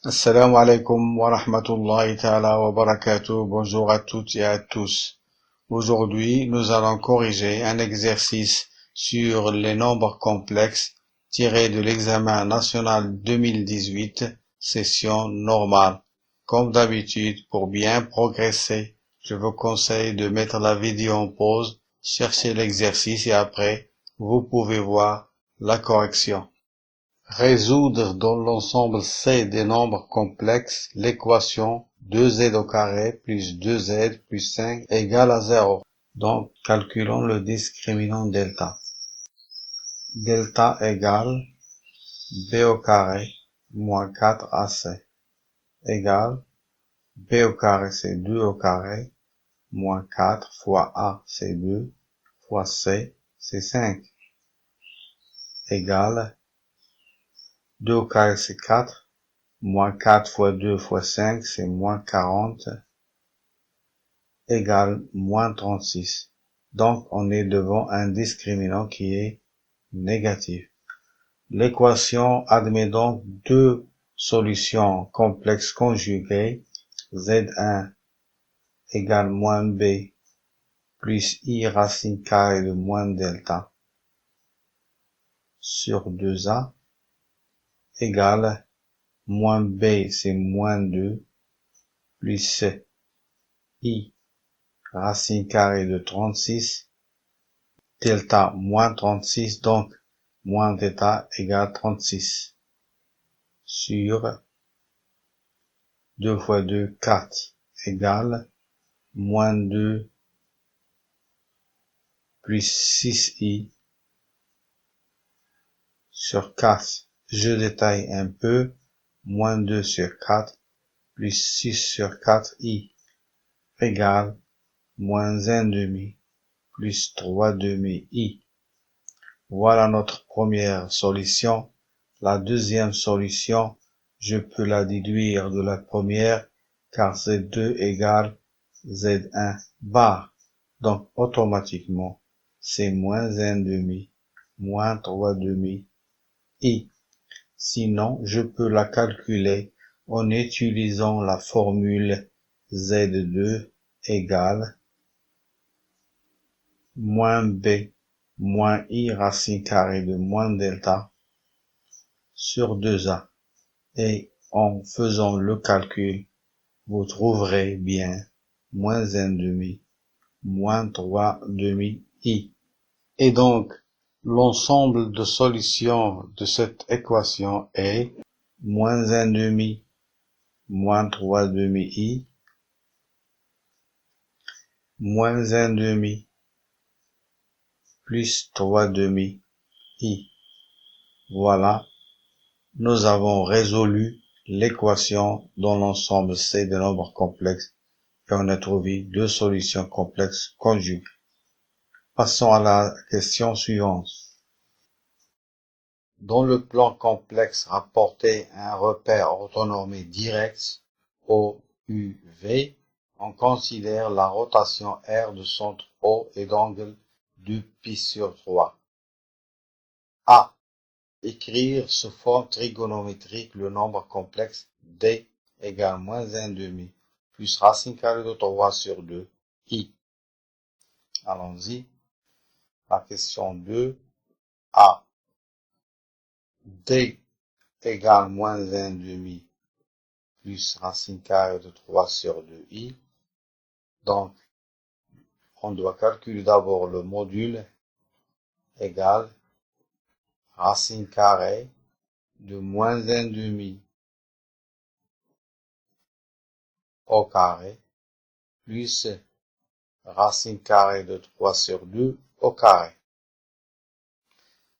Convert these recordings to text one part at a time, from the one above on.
Assalamu alaikum wa rahmatullahi ta'ala wa barakatuh. Bonjour à toutes et à tous. Aujourd'hui, nous allons corriger un exercice sur les nombres complexes tiré de l'examen national 2018, session normale. Comme d'habitude, pour bien progresser, je vous conseille de mettre la vidéo en pause, chercher l'exercice et après, vous pouvez voir la correction. Résoudre dans l'ensemble C des nombres complexes l'équation 2z au carré plus 2z plus 5 égale à 0. Donc, calculons le discriminant delta. Delta égale b au carré moins 4ac égale b au carré c'est 2 au carré moins 4 fois a c'est 2 fois c c'est 5 égale 2 au carré c'est 4. Moins 4 fois 2 fois 5, c'est moins 40, égale moins 36. Donc, on est devant un discriminant qui est négatif. L'équation admet donc deux solutions complexes conjuguées. Z1 égale moins B plus I racine carrée de moins delta sur 2A égale moins B, c'est moins 2, plus I racine carrée de 36, delta moins 36, donc moins delta égale 36, sur 2 fois 2, 4, égale moins 2 plus 6i sur 4. Je détaille un peu, moins 2 sur 4, plus 6 sur 4i, égale moins 1 demi, plus 3 demi i. Voilà notre première solution. La deuxième solution, je peux la déduire de la première, car Z2 égale Z1 bar. Donc, automatiquement, c'est moins 1 demi, moins 3 demi i. Sinon, je peux la calculer en utilisant la formule Z2 égale moins B moins I racine carrée de moins delta sur 2A. Et en faisant le calcul, vous trouverez bien moins 1 demi, moins 3 demi I. Et donc, l'ensemble de solutions de cette équation est moins 1 demi, moins 3 demi I, moins 1 demi, plus 3 demi I. Voilà, nous avons résolu l'équation dans l'ensemble C des nombres complexes et on a trouvé deux solutions complexes conjuguées. Passons à la question suivante. Dans le plan complexe rapporté à un repère orthonormé direct OUV, on considère la rotation R de centre O et d'angle 2π sur 3. A. Écrire sous forme trigonométrique le nombre complexe D égale moins 1 demi plus racine carrée de 3 sur 2 I. Allons-y. La question 2. A. D égale moins 1 demi plus racine carrée de 3 sur 2 I. Donc, on doit calculer d'abord le module égal racine carrée de moins 1 demi au carré plus racine carrée de 3 sur 2 au carré.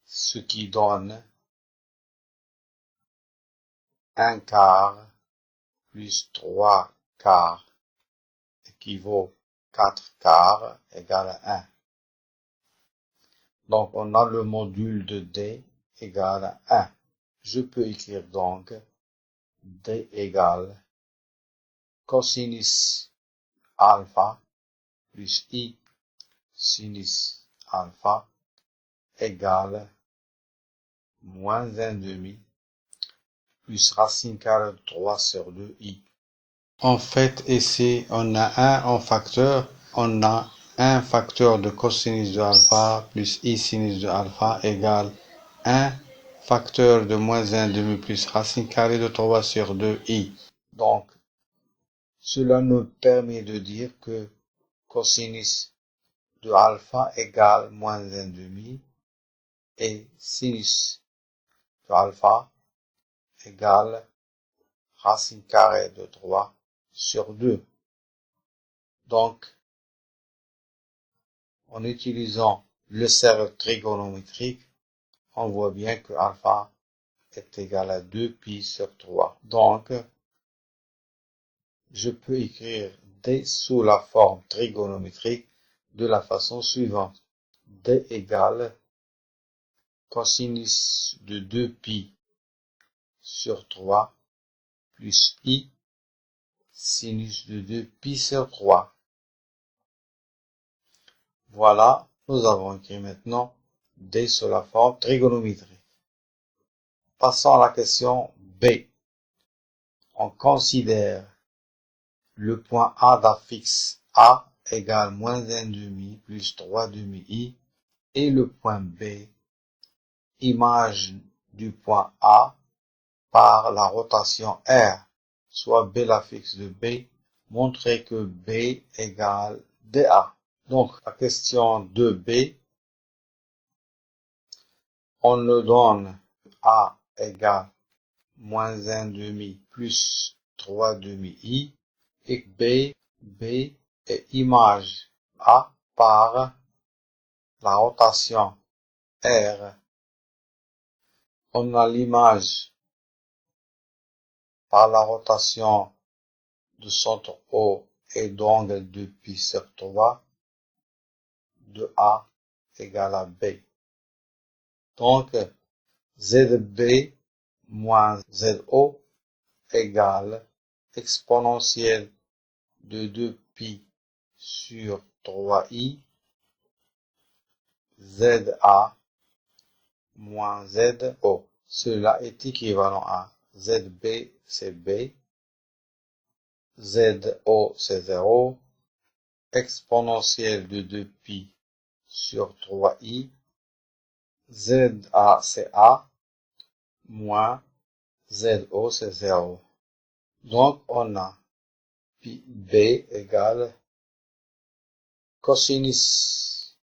Ce qui donne 1 quart plus 3 quarts équivaut 4 quarts égale à 1. Donc, on a le module de D égale à 1. Je peux écrire donc D égale cosinus alpha plus I sinus alpha égale moins 1 demi plus racine carrée de 3 sur 2i. En fait, ici, on a un facteur de cosinus de alpha plus i sinus de alpha égale 1 facteur de moins 1 demi plus racine carrée de 3 sur 2i. Donc, cela nous permet de dire que cosinus de alpha égale moins 1 demi et sinus de alpha égale racine carrée de 3 sur 2. Donc, en utilisant le cercle trigonométrique, on voit bien que alpha est égal à 2pi sur 3. Donc, je peux écrire D sous la forme trigonométrique de la façon suivante. D égale cosinus de 2pi sur 3 plus i sinus de 2pi sur 3. Voilà, nous avons écrit maintenant D sous la forme trigonométrique. Passons à la question B. On considère le point A d'affixe A égale moins 1 demi plus 3 demi i et le point B, image du point A par la rotation R, soit B l'affixe de B, montrer que B égale DA. Donc, la question de B, on le donne A égale moins 1 demi plus 3 demi i et B est image A par la rotation R. On a l'image par la rotation de centre O et d'angle de pi sur 3 de A égale à B. Donc, ZB moins ZO égale exponentielle de 2pi sur 3i ZA moins ZO. Cela est équivalent à ZB, c'est B, ZO, c'est 0, exponentielle de 2pi sur 3i, ZA, c'est A, moins ZO, c'est 0. Donc, on a B égale cosinus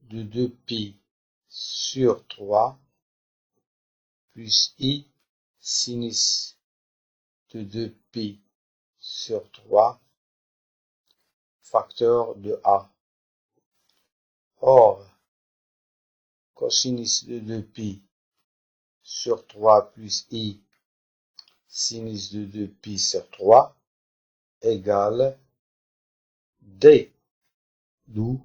de 2pi sur 3 plus i sinus de 2pi sur 3 facteur de A. Or, cosinus de 2pi sur 3 plus i sinus de 2pi sur 3 égale D, d'où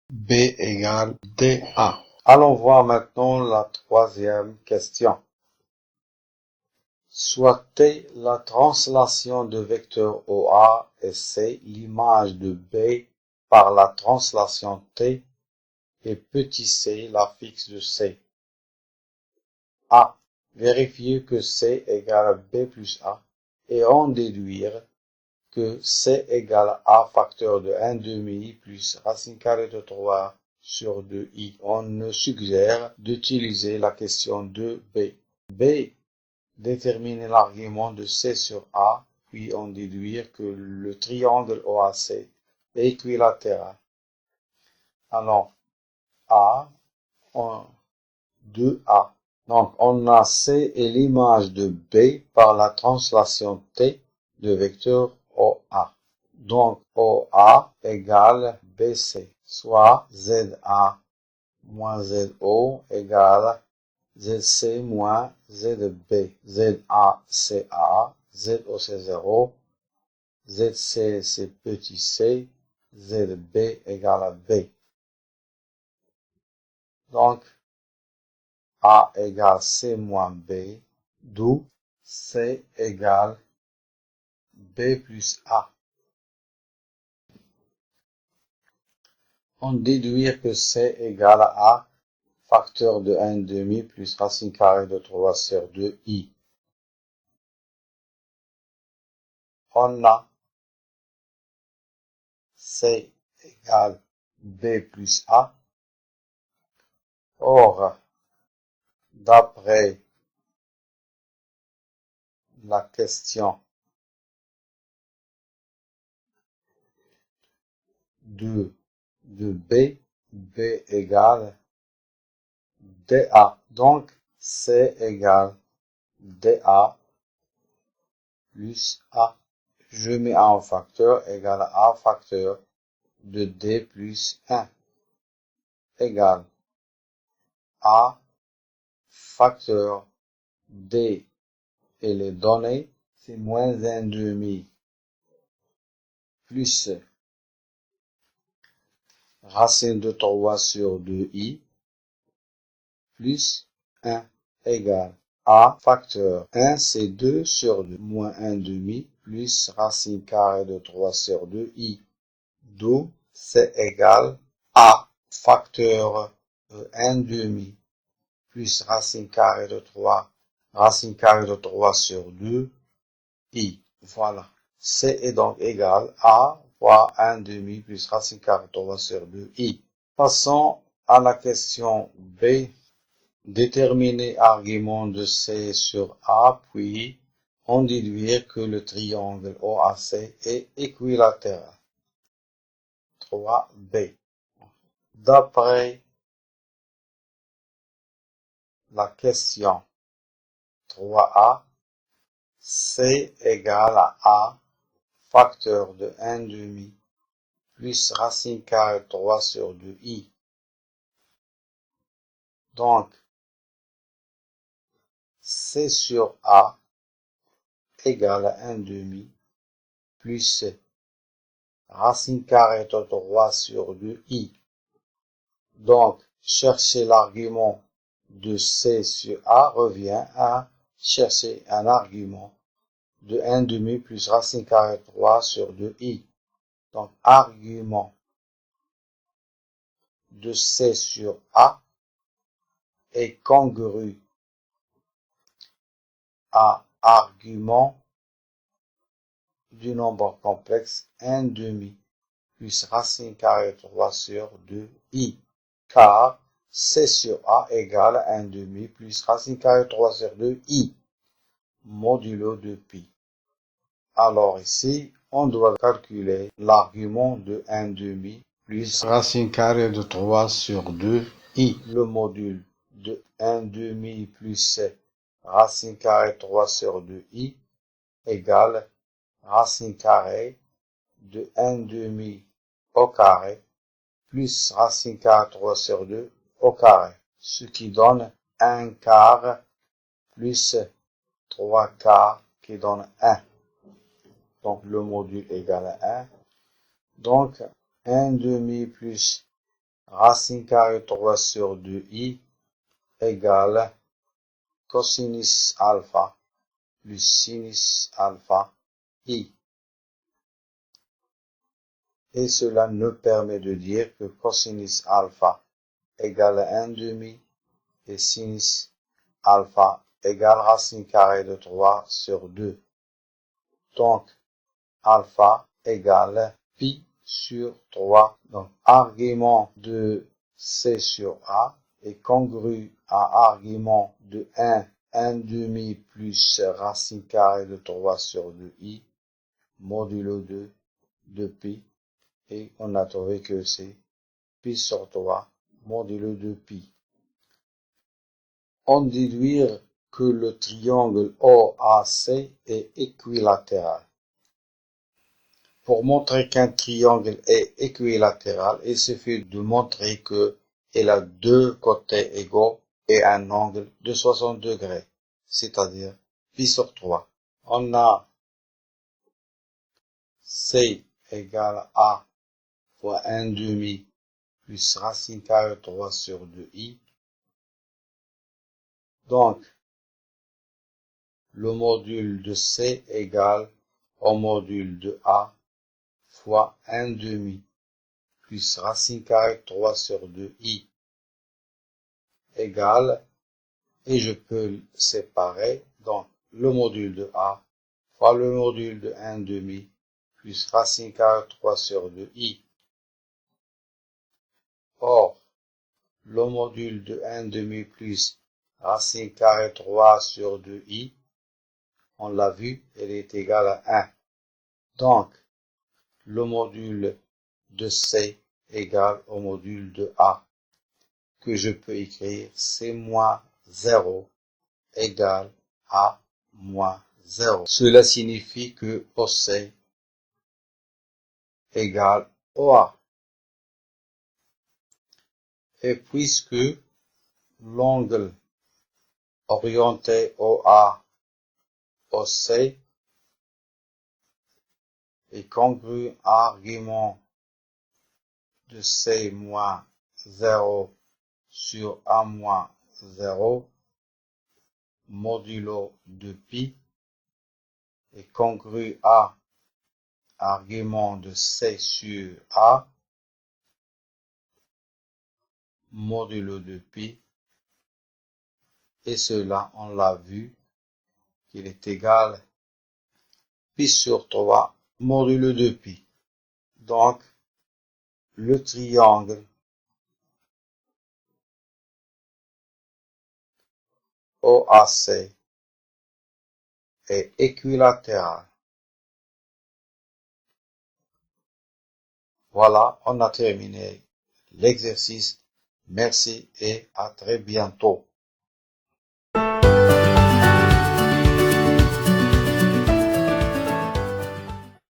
B égale DA. Allons voir maintenant la troisième question. Soit T la translation de vecteurs OA et C l'image de B par la translation T et petit c l'affixe de C. A. Vérifier que C égale à B plus A et en déduire que C égale à A facteur de 1 demi plus racine carrée de 3 sur 2i. On suggère d'utiliser la question de B. B. Déterminer l'argument de C sur A, puis en déduire que le triangle OAC est équilatéral. Alors, A, 2A. Donc, on a C et l'image de B par la translation T de vecteur OA. Donc, OA égale BC, soit ZA moins ZO égale ZC moins ZB. ZA c'est A, ZO c'est 0, ZC c'est petit c, ZB égale à B. Donc, A égale C moins B, d'où C égale B plus A. On déduit que C égale à A facteur de 1,5 plus racine carrée de 3 sur 2i. On a C égale B plus A. Or, d'après la question de B égale DA. Donc, C égale DA plus A. Je mets A en facteur égale A facteur de D plus 1 égale A facteur D et les données, c'est moins 1,5 plus racine de 3 sur 2i plus 1 égale A facteur 1, c'est 2 sur 2, moins 1,5 plus racine carrée de 3 sur 2i. D'où c'est égal A facteur 1,5 plus racine carrée de 3 sur 2i. Voilà. C est donc égal à fois 1,5 plus racine carrée de 3 sur 2i. Passons à la question B. Déterminer argument de C sur A, puis en déduire que le triangle OAC est équilatéral. 3B. D'après la question 3A, C égale à A facteur de 1,5 plus racine carrée de 3 sur 2i. Donc, C sur A égale à 1,5 plus racine carrée de 3 sur 2i. Donc, chercher l'argument de C sur A revient à chercher un argument de 1,5 plus racine carrée de 3 sur 2i. Donc, argument de C sur A est congru à argument du nombre complexe 1,5 plus racine carrée de 3 sur 2i, car C sur A égale 1,5 plus racine carrée de 3 sur 2i, modulo de pi. Alors ici, on doit calculer l'argument de 1,5 plus racine carrée de 3 sur 2i. Le module de 1,5 plus racine carrée de 3 sur 2i égale racine carrée de 1,5 au carré plus racine carrée de 3 sur 2 au carré, ce qui donne 1 quart plus 3 quarts qui donne 1. Donc le module égale à 1. Donc 1,5 plus racine carrée de 3 sur 2i égale cosinus alpha plus sinus alpha i. Et cela nous permet de dire que cosinus alpha égale à 1,5 et sinus alpha égale racine carrée de 3 sur 2. Donc, alpha égale pi sur 3. Donc, argument de C sur A est congru à argument de 1,5 plus racine carrée de 3 sur 2i, modulo 2 de pi, et on a trouvé que c'est pi sur 3, modulo de pi. On déduit que le triangle OAC est équilatéral. Pour montrer qu'un triangle est équilatéral, il suffit de montrer qu'il a deux côtés égaux et un angle de 60 degrés, c'est-à-dire pi sur 3. On a C égale à fois 1,5 plus racine carrée de 3 sur 2i. Donc, le module de C égale au module de A fois 1,5 plus racine carrée de 3 sur 2i égale, et je peux le séparer, donc le module de A fois le module de 1/2 plus racine carrée 3 sur 2i. Or, le module de 1/2 plus racine carrée 3 sur 2i, on l'a vu, elle est égale à 1. Donc, le module de C égale au module de A, que je peux écrire C moins 0 égale A moins 0. Cela signifie que OC égale OA. Et puisque l'angle orienté OA OC est congru à argument de C moins 0 sur A moins 0 modulo de pi est congru à argument de C sur A modulo de pi, et cela on l'a vu qu'il est égal pi sur 3 modulo de pi. Donc le triangle OAC est équilatéral. Voilà, on a terminé l'exercice. Merci et à très bientôt.